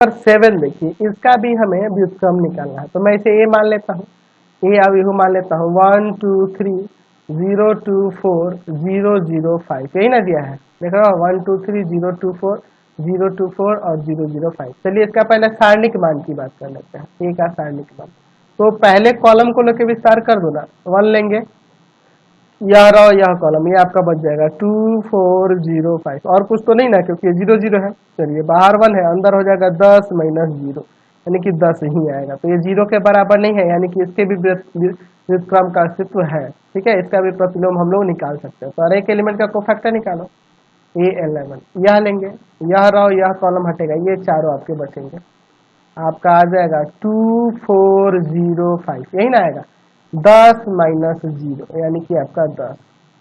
Number 7 देखिए, इसका भी हमें व्युत्क्रम निकालना है, तो मैं इसे ए मान लेता हूँ, ए अब यू मान लेता हूँ 1 2 3 0 2 4 0 0 5, यही ना दिया है, देख रहा हो 1 2 3 0 2 4 0 2 4 और 0 0 5। चलिए इसका पहले सारणिक मान की बात कर लेते हैं, ए का सारणिक मान। तो पहले कॉलम को लेकर विस्तार कर दो ना, 1 लेंगे, यह रहा यह कॉलम, ये आपका बच जाएगा 2 4 0 5, और कुछ तो नहीं ना, क्योंकि ये 0 0 है। चलिए बाहर 1 है, अंदर हो जाएगा 10 माइनस 0, यानी कि 10 ही आएगा, तो ये 0 के बराबर नहीं है, यानी कि इसके भी व्युत्क्रम का अस्तित्व है। ठीक है, इसका भी प्रतिलोम हम लोग निकाल सकते हैं। तो हर एक एलिमेंट का कोफैक्टर निकालो, A11 यह लेंगे, यह रहा यह कॉलम हटेगा, ये चारों आपके बचेंगे, आपका आ जाएगा 2 4 0 5, यही ना आएगा, 10 माइनस 0 यानी कि आपका 10,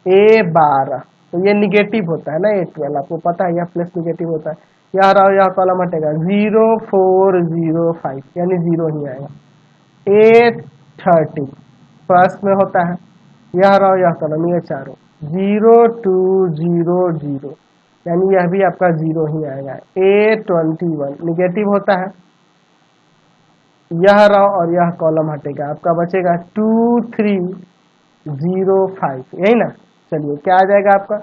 A12, तो ये निगेटिव होता है ना, A12 आपको पता है, यह प्लस निगेटिव होता है। यह रहा यह कॉलम हटेगा, 0 4 0 5 यानी 0 ही आएगा। A13 प्लस में होता है, यह रहा यह कॉलम, ये चारों 0 2 0 0 यानी यह भी आपका 0 ही आएगा। A21 निगेटिव होता है, यह रहा और यह कॉलम हटेगा, आपका बचेगा 2 3 0 5, यही ना। चलिए क्या आ जाएगा आपका,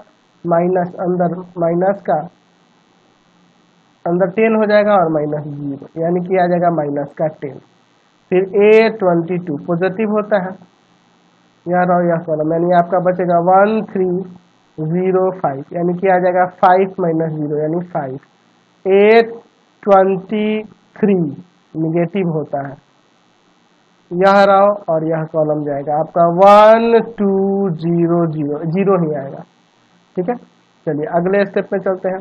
माइनस अंदर, माइनस का अंदर 10 हो जाएगा और माइनस 0, यानी कि आ जाएगा माइनस का 10। फिर A22 पॉजिटिव होता है, यह रहा यह कॉलम, यानी आपका बचेगा 1 3 0 5, यानी कि आ जाएगा 5 माइनस 0 यानी 5। A23 निगेटिव होता है, यह रहा और यह कॉलम जाएगा आपका 1 2 0 0, 0 ही आएगा। ठीक है, चलिए अगले स्टेप में चलते हैं।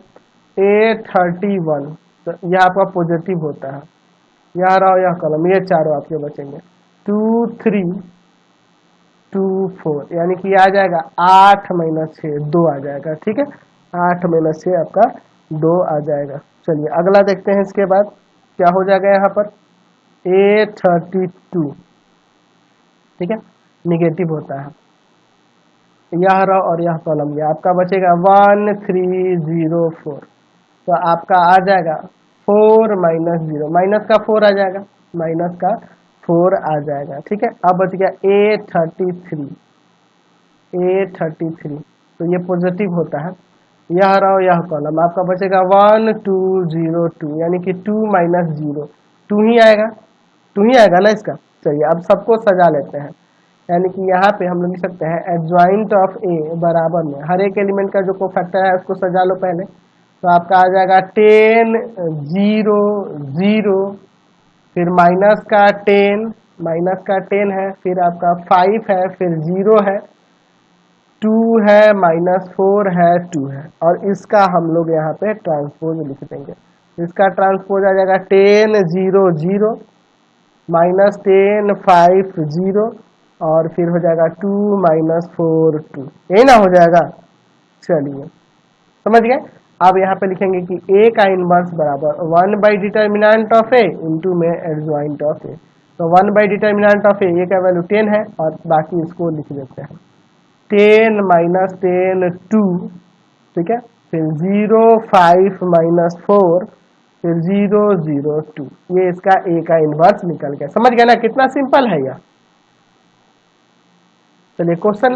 A31 तो यह आपका पॉजिटिव होता है, यह रहा यह कॉलम, ये चारों आपके बचेंगे 2 3 2 4, यानी कि आ जाएगा 8 माइनस 6 2 आ जाएगा। ठीक है, 8 माइनस 6 आपका 2 आ जाएगा। चलिए अगला देखते हैं, इसके बाद क्या हो जाएगा यहाँ पर, A32, ठीक है, निगेटिव होता है, यह रहा और यह कॉलम, यह आपका बचेगा 1 3 0 4, तो आपका आ जाएगा 4 माइनस 0, माइनस का 4 आ जाएगा, माइनस का 4 आ जाएगा। ठीक है, अब बच गया A33, A33 तो ये पॉजिटिव होता है, यह रहा यह कॉलम, आपका बचेगा 1 2 0 2, यानी कि 2 माइनस 0 2 ही आएगा, 2 ही आएगा ना इसका। चलिए अब सबको सजा लेते हैं, यानी कि यहाँ पे हम लोग लिख सकते हैं एडजॉइंट ऑफ ए बराबर में हर एक एलिमेंट का जो कोफैक्टर है उसको सजा लो पहले, तो आपका आ जाएगा 10 0 0, फिर माइनस का 10, माइनस का 10 है, फिर आपका 5 है, फिर 0 है, 2 है, माइनस 4 है, 2 है, और इसका हम लोग यहाँ पे ट्रांसपोज लिख देंगे। इसका ट्रांसपोज आ जाएगा 10 0 0 माइनस 10 5 0, और फिर हो जाएगा 2 माइनस 4 2, यही ना हो जाएगा। चलिए समझ गए। अब यहाँ पे लिखेंगे कि ए का इनवर्स बराबर 1 by determinant of A into में एडजॉइंट ऑफ ए, तो 1 बाई डिटर्मिनेंट ऑफ ए का वैल्यू 10 है, और बाकी इसको लिख देते हैं 10 माइनस 10 2, ठीक है, फिर 0 5 माइनस 4, फिर 0 0 2, ये इसका ए का इनवर्स निकल गया। समझ गया ना, कितना सिंपल है यह। चलिए क्वेश्चन नंबर